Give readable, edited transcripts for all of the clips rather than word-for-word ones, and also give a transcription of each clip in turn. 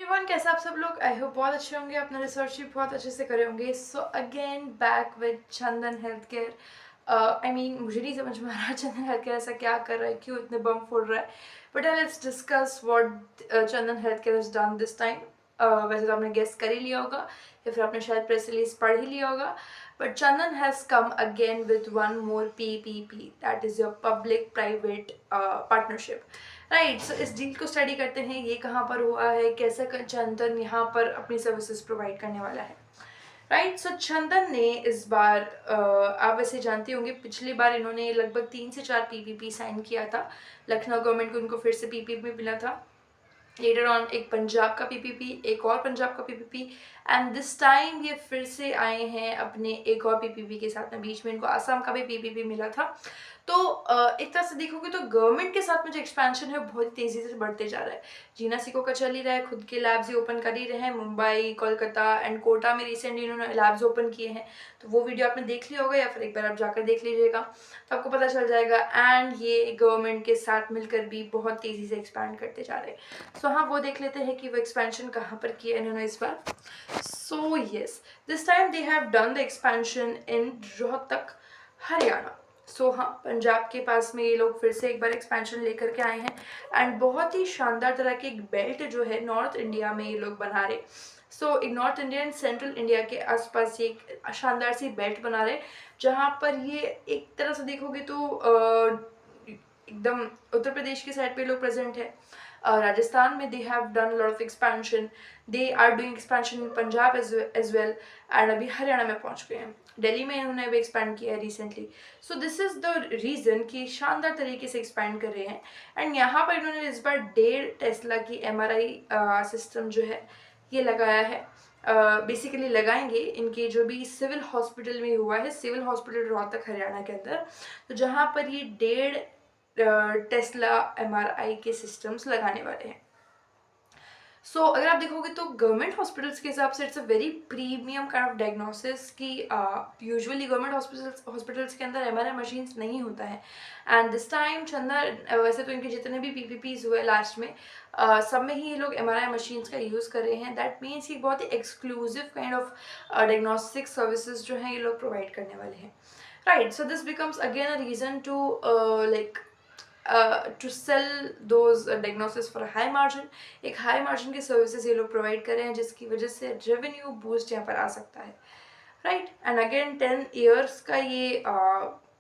Everyone, कैसे आप सब लोग? आई होप बहुत अच्छे होंगे, अपना रिसर्च भी बहुत अच्छे से करे होंगे। So again back with Chandan health care. मुझे नहीं समझ में आ रहा चंदन हेल्थ केयर ऐसा क्या कर रहा है, क्यों इतने बम फोड़ रहा है। But let's discuss what Chandan health care has done this time. वैसे तो आपने गेस कर ही लिया होगा या फिर आपने शायद प्रेस रिलीज पढ़ ही लिया होगा। But Chandan has come again with one more PPP, that is your public private partnership. Right, so इस डील को स्टडी करते हैं, ये कहाँ पर हुआ है, कैसे चंदन यहाँ पर अपनी सर्विसेज प्रोवाइड करने वाला है। राइट, सो चंदन ने इस बार आप वैसे जानते होंगे, पिछली बार इन्होंने लगभग 3 से 4 PPP साइन किया था। लखनऊ गवर्नमेंट को उनको फिर से PPP मिला था। लेटर ऑन एक पंजाब का PPP, एक और पंजाब का PPP, एंड दिस टाइम ये फिर से आए हैं अपने एक और PPP के साथ में। बीच में इनको आसाम का भी PPP मिला था। तो एक तरह से देखोगे तो गवर्नमेंट के साथ में जो एक्सपेंशन है बहुत ही तेजी से बढ़ते जा रहा है। जीना सिको का चल ही रहा है, खुद के लैब्स ही ओपन कर ही रहे हैं। मुंबई, कोलकाता एंड कोटा में रिसेंटली इन्होंने लैब्स ओपन किए हैं। तो वो वीडियो आपने देख लिया होगा या फिर एक बार आप जाकर देख लीजिएगा तो आपको पता चल जाएगा। एंड ये गवर्नमेंट के साथ मिलकर भी बहुत तेजी से एक्सपैंड करते जा रहे हैं। सो हाँ, वो देख लेते हैं कि वो एक्सपेंशन कहाँ पर किया इन्होंने इस बार। So yes, this time they have done the expansion in Rohtak, Haryana. So हाँ, पंजाब के पास में ये लोग फिर से एक बार एक्सपेंशन लेकर के आए हैं। एंड बहुत ही शानदार तरह की एक बेल्ट जो है नॉर्थ इंडिया में ये लोग बना रहे। सो एक north India and central India के आसपास ये एक शानदार सी बेल्ट बना रहे, जहाँ पर ये एक तरह से देखोगे तो एकदम उत्तर प्रदेश की साइड पे लोग प्रेजेंट है। राजस्थान में they have done lot of expansion, they are doing expansion in Punjab as well, and अभी हरियाणा में पहुंच गए हैं। दिल्ली में इन्होंने अभी एक्सपैंड किया है recently. So this is the reason कि शानदार तरीके से एक्सपैंड कर रहे हैं। एंड यहाँ पर इन्होंने इस बार 1.5 टेस्ला की MRI सिस्टम जो है ये लगाया है। बेसिकली लगाएंगे इनके जो भी सिविल हॉस्पिटल में हुआ है, सिविल हॉस्पिटल रोहतक हरियाणा के अंदर, तो जहाँ पर ये 1.5 टेस्ला MRI के सिस्टम्स लगाने वाले हैं। सो अगर आप देखोगे तो गवर्नमेंट हॉस्पिटल्स के हिसाब से it's a very premium kind of diagnosis की यूजुअली गवर्नमेंट हॉस्पिटल्स के अंदर MRI मशीन्स नहीं होता है। एंड दिस टाइम चंदन वैसे तो इनके जितने भी PPPs हुए लास्ट में सब में ही ये लोग MRI मशीन्स का यूज़ कर रहे हैं। दैट मीन्स कि बहुत ही exclusive kind of diagnostic services जो हैं ये लोग प्रोवाइड करने वाले हैं। Right, so this becomes again a reason to like to sell those diagnosis for high margin. एक हाई मार्जिन की सर्विसेज ये लोग प्रोवाइड कर रहे हैं, जिसकी वजह से रेवेन्यू बूस्ट यहाँ पर आ सकता है। राइट, एंड अगेन 10 ईयर्स का ये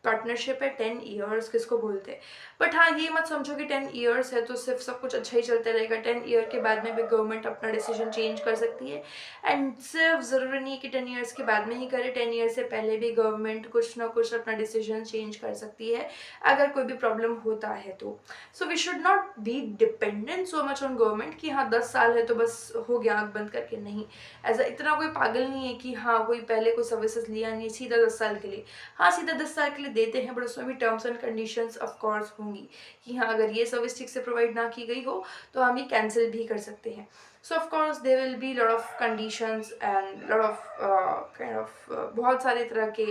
पार्टनरशिप है। 10 ईयर्स किसको बोलते हैं, बट हाँ ये मत समझो कि 10 ईयर्स है तो सिर्फ सब कुछ अच्छा ही चलता रहेगा। 10 ईयर के बाद में भी गवर्नमेंट अपना डिसीजन चेंज कर सकती है। एंड सिर्फ ज़रूरी नहीं है कि 10 ईयर्स के बाद में ही करे, 10 ईयर से पहले भी गवर्नमेंट कुछ ना कुछ अपना डिसीजन चेंज कर सकती है अगर कोई भी प्रॉब्लम होता है तो। So we should not be dependent so much on government कि हाँ 10 साल है तो बस हो गया आँख बंद करके। नहीं, ऐसा इतना कोई पागल नहीं है कि हाँ कोई पहले कोई सर्विसेज लिया नहीं सीधा 10 साल के लिए। हाँ सीधा 10 साल के लिए देते हैं, बट उसमें भी terms and conditions of course होंगी कि हाँ अगर ये सर्विस ठीक से प्रोवाइड ना की गई हो तो हम ये कैंसिल भी कर सकते हैं। So of course there will be lot of conditions and lot of kind of बहुत सारे तरह के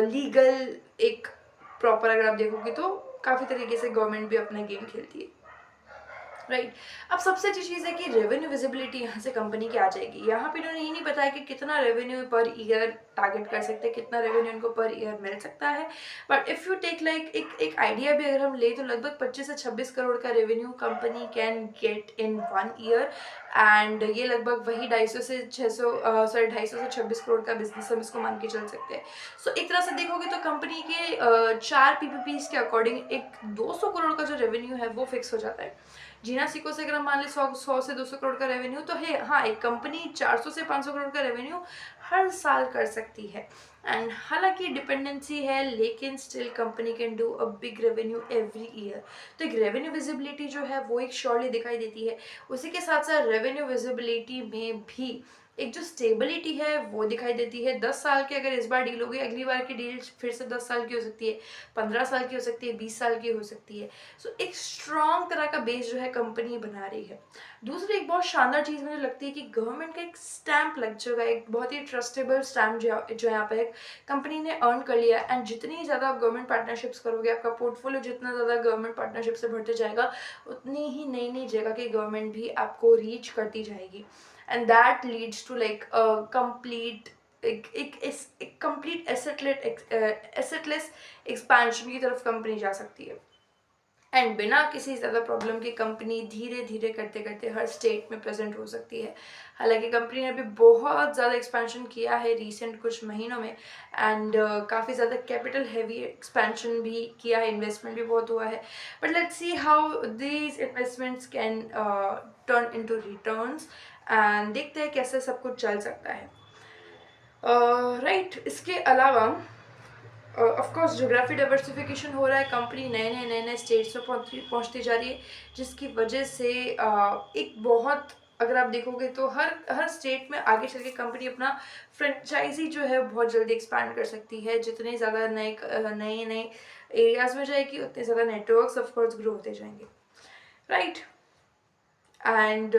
लीगल एक प्रॉपर अगर आप देखोगे तो काफ़ी तरीके से गवर्नमेंट भी अपना गेम खेलती है। राइट, अब सबसे अच्छी चीज़ है कि रेवेन्यू विजिबिलिटी यहाँ से कंपनी की आ जाएगी। यहाँ पे इन्होंने ये नहीं बताया कि कितना रेवेन्यू पर ईयर टारगेट कर सकते हैं, कितना रेवेन्यू इनको पर ईयर मिल सकता है। But if you take like एक आइडिया भी अगर हम ले तो लगभग 25 से 26 करोड़ का revenue company can get in 1 year. And ये लगभग वही 250 से 26 करोड़ का बिजनेस हम इसको मान के चल सकते हैं। सो एक तरह से देखोगे तो कंपनी के 4 PPPs के अकॉर्डिंग एक 200 करोड़ का जो रेवेन्यू है वो फिक्स हो जाता है। जीना सिको से अगर हम मान लें 100 से 200 करोड़ का रेवेन्यू, तो है हाँ एक कंपनी 400 से 500 करोड़ का रेवेन्यू हर साल कर सकती है। एंड हालांकि डिपेंडेंसी है लेकिन still company can do a big revenue every year. तो एक रेवेन्यू विजिबिलिटी जो है वो एक श्योरली दिखाई देती है। उसी के साथ साथ रेवेन्यू विजिबिलिटी में भी एक जो स्टेबिलिटी है वो दिखाई देती है। 10 साल की अगर इस बार डील हो गई, अगली बार की डील फिर से 10 साल की हो सकती है, 15 साल की हो सकती है, 20 साल की हो सकती है। सो एक स्ट्रॉन्ग तरह का बेस जो है कंपनी बना रही है। दूसरी एक बहुत शानदार चीज़ मुझे लगती है कि गवर्नमेंट का एक स्टैंप लग जाएगा, एक बहुत ही ट्रस्टेबल स्टैम्प जो यहाँ पे कंपनी ने अर्न कर लिया है। एंड जितनी ज़्यादा आप गवर्नमेंट पार्टनरशिप्स करोगे, आपका पोर्टफोलियो जितना ज़्यादा गवर्नमेंट पार्टनरशिप से बढ़ते जाएगा, उतनी ही नई नई जगह की गवर्नमेंट भी आपको रीच करती जाएगी। And that leads to like complete एक कंप्लीट एसेटलेस एक्सपेंशन की तरफ कंपनी जा सकती है। एंड बिना किसी ज़्यादा प्रॉब्लम की कंपनी धीरे धीरे करते करते हर स्टेट में प्रेजेंट हो सकती है। हालांकि कंपनी ने अभी बहुत ज़्यादा एक्सपेंशन किया है रिसेंट कुछ महीनों में, एंड काफ़ी ज़्यादा कैपिटल हैवी एक्सपेंशन भी किया है, इन्वेस्टमेंट भी बहुत हुआ है। But let's see how these investments can turn into returns, and देखते हैं कैसे सब कुछ चल सकता है। राइट, इसके अलावा ऑफ कोर्स ज्योग्राफी डाइवर्सिफिकेशन हो रहा है, कंपनी नए नए स्टेट्स में पहुंचती जा रही है, जिसकी वजह से एक बहुत, अगर आप देखोगे तो हर स्टेट में आगे चल के कंपनी अपना फ्रेंचाइजी जो है बहुत जल्दी एक्सपैंड कर सकती है। जितने ज़्यादा नए नए एरियाज में जाएगी, उतने ज़्यादा नेटवर्क्स ऑफ कोर्स ग्रो होते जाएंगे, right. And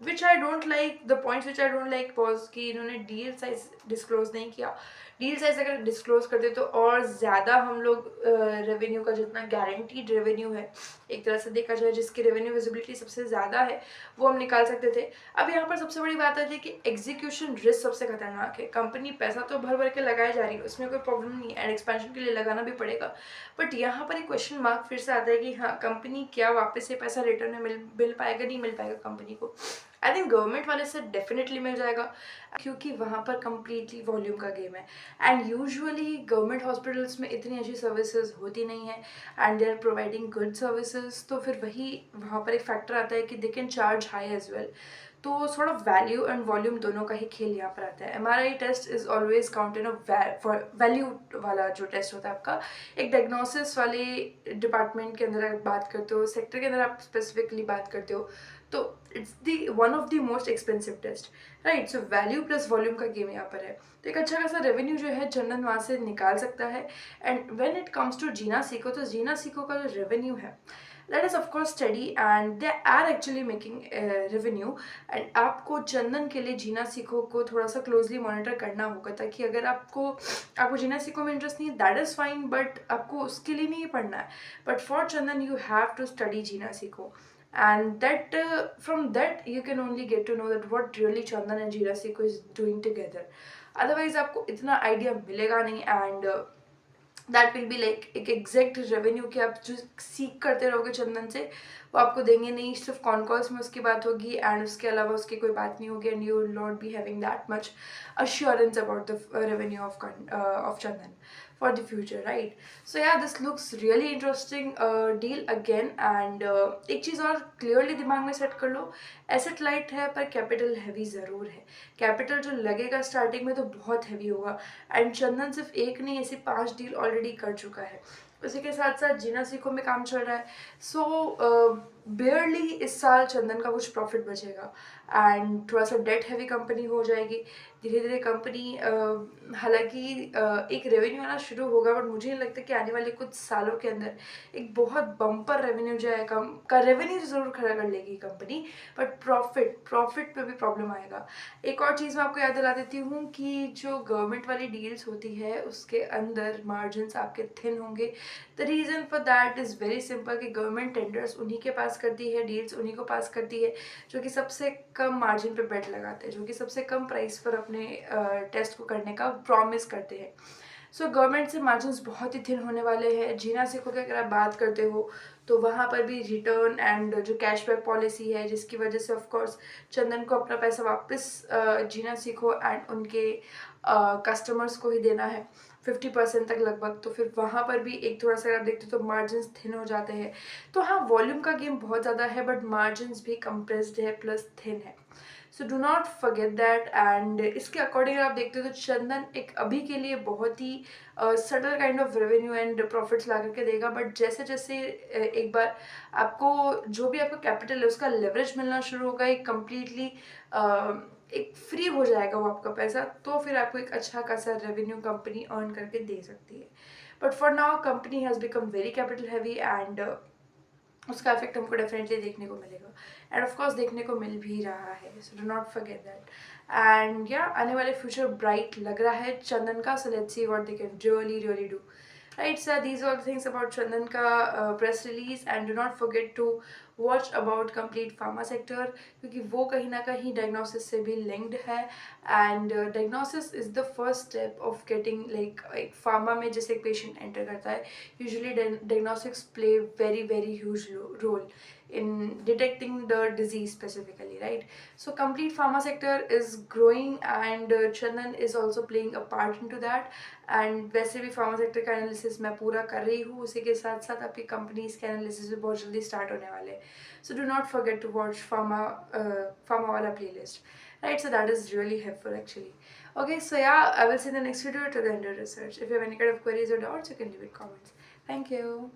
which I don't like, the points which I don't like was कि इन्होंने डील साइज डिस्क्लोज नहीं किया। डील साइज अगर डिस्क्लोज करते तो और ज़्यादा हम लोग रेवेन्यू का जितना गारंटीड रेवेन्यू है, एक तरह से देखा जाए जिसकी रेवेन्यू विजिबिलिटी सबसे ज़्यादा है, वो हम निकाल सकते थे। अब यहाँ पर सबसे बड़ी बात आती है कि एग्जीक्यूशन रिस्क सबसे खतरनाक है। कंपनी पैसा तो भर भर के लगाई जा रही है, उसमें कोई प्रॉब्लम नहीं है, एंड एक्सपेंशन के लिए लगाना भी पड़ेगा। बट यहाँ पर एक क्वेश्चन मार्क फिर से आता है कि हाँ, कंपनी क्या वापस ये पैसा रिटर्न में मिल पाएगा, नहीं मिल पाएगा कंपनी को। आई थिंक गवर्नमेंट वाले से डेफिनेटली मिल जाएगा, क्योंकि वहाँ पर कम्प्लीटली वॉल्यूम का गेम है। एंड यूजुअली गवर्नमेंट हॉस्पिटल्स में इतनी अच्छी सर्विसेज होती नहीं है, and they are providing good services, तो फिर वही वहाँ पर एक फैक्टर आता है कि they can charge high as well. तो थोड़ा वैल्यू एंड वॉल्यूम दोनों का ही खेल यहाँ पर आता है। MRI test is always counted value वाला जो टेस्ट होता है आपका, एक डायग्नोसिस वाले डिपार्टमेंट के अंदर आप बात करते हो, सेक्टर के अंदर आप स्पेसिफिकली बात करते हो, तो it's the one of the most expensive test, right. So value plus volume का गेम यहाँ पर है। तो एक अच्छा खासा रेवेन्यू जो है चंदन वहाँ से निकाल सकता है। And when it comes to Jeena Sikho, तो जीना सीखो का जो रेवेन्यू है, that is of course steady and they are actually making revenue। And आपको चंदन के लिए जीना सीखो को थोड़ा सा क्लोजली मॉनिटर करना होगा, ताकि अगर आपको जीना सीखो में इंटरेस्ट नहीं है, दैट इज़ फाइन, बट आपको उसके लिए नहीं पढ़ना है। But for Chandan you have to study जीना सीखो, and that from that you can only get to know that what really Chandan and Jeera Seiko is doing together। otherwise आपको इतना आइडिया मिलेगा नहीं, and that will be like एक exact revenue कि आप जो सीख करते रहोगे चंदन से, वो आपको देंगे नहीं। सिर्फ कॉन कॉल्स में उसकी बात होगी, एंड उसके अलावा उसकी कोई बात नहीं होगी, and you will not be having that much assurance about the revenue of Chandan for the future, right? So yeah, this looks really interesting deal again। and एक चीज़ और क्लियरली दिमाग में सेट कर लो, एसेट लाइट है पर capital heavy ज़रूर है। Capital जो लगेगा स्टार्टिंग में तो बहुत हैवी होगा, एंड चंदन सिर्फ एक नहीं, ऐसी 5 डील ऑलरेडी कर चुका है। उसी के साथ साथ जीना सीखो में काम चल रहा है। सो बेयरली इस साल चंदन का कुछ प्रॉफिट बचेगा, एंड थोड़ा सा डेट हैवी कंपनी हो जाएगी धीरे धीरे कंपनी। हालांकि एक रेवेन्यू आना शुरू होगा, बट मुझे नहीं लगता कि आने वाले कुछ सालों के अंदर एक बहुत बम्पर रेवेन्यू जो है का रेवेन्यू ज़रूर खड़ा कर लेगी कंपनी, बट प्रॉफिट पे भी प्रॉब्लम आएगा। एक और चीज़ मैं आपको याद दिला देती हूँ कि जो गवर्नमेंट वाली डील्स होती है उसके अंदर मार्जिन आपके थिन होंगे। The reason for that is very simple कि गवर्नमेंट टेंडर्स उन्हीं के पास करती है, डील्स उन्हीं को पास करती है जो कि सबसे कम मार्जिन पे बेट लगाते हैं, जो कि सबसे कम प्राइस पर अपने टेस्ट को करने का प्रॉमिस करते हैं। सो गवर्नमेंट से मार्जिन बहुत ही थिन होने वाले हैं। जीना सीखो की अगर आप बात करते हो तो वहाँ पर भी रिटर्न एंड जो कैशबैक पॉलिसी है, जिसकी वजह से ऑफ कोर्स चंदन को अपना पैसा वापस जीना सीखो एंड उनके कस्टमर्स को ही देना है 50% तक लगभग। तो फिर वहाँ पर भी एक थोड़ा सा आप देखते हो तो मार्जिन थिन हो जाते हैं। तो हाँ, वॉल्यूम का गेम बहुत ज़्यादा है, बट मार्जिन भी कंप्रेस्ड है प्लस थिन है। सो do not forget that. And इसके अकॉर्डिंग आप देखते हो तो चंदन एक अभी के लिए बहुत ही subtle kind of revenue and profits ला करके देगा, बट जैसे जैसे एक बार आपको जो भी आपका कैपिटल है उसका लेवरेज मिलना शुरू होगा, एक कम्प्लीटली एक फ्री हो जाएगा वो आपका पैसा, तो फिर आपको एक अच्छा खासा रेवेन्यू कंपनी अर्न करके दे सकती है। But for now company has become very capital heavy, and उसका इफेक्ट हमको डेफिनेटली देखने को मिलेगा। एंड ऑफ कोर्स देखने को मिल भी रहा है, सो do not forget that. And या आने वाले फ्यूचर ब्राइट लग रहा है चंदन का, so let's see what they can really really do. Right, so these are the things about Chandan ka press release, and do not forget to watch about complete pharma sector, क्योंकि वो कहीं ना कहीं diagnosis से भी linked है, and diagnosis is the first step of getting like pharma में जैसे एक patient enter करता है, usually diagnostics play very very huge role in detecting the disease specifically, right? So complete pharma sector is growing, and Chandan is also playing a part into that। And वैसे भी pharma sector का analysis मैं पूरा कर रही हूँ, उसी के साथ साथ आपकी कंपनीज के एनालिसिस भी बहुत जल्दी स्टार्ट होने वाले हैं। So do not forget to watch pharma वाला playlist, right? So that is really helpful actually. Okay, so yeah, I will see you in the next video to the end of research. If you have any kind of queries or doubts, you can leave it comments. Thank you.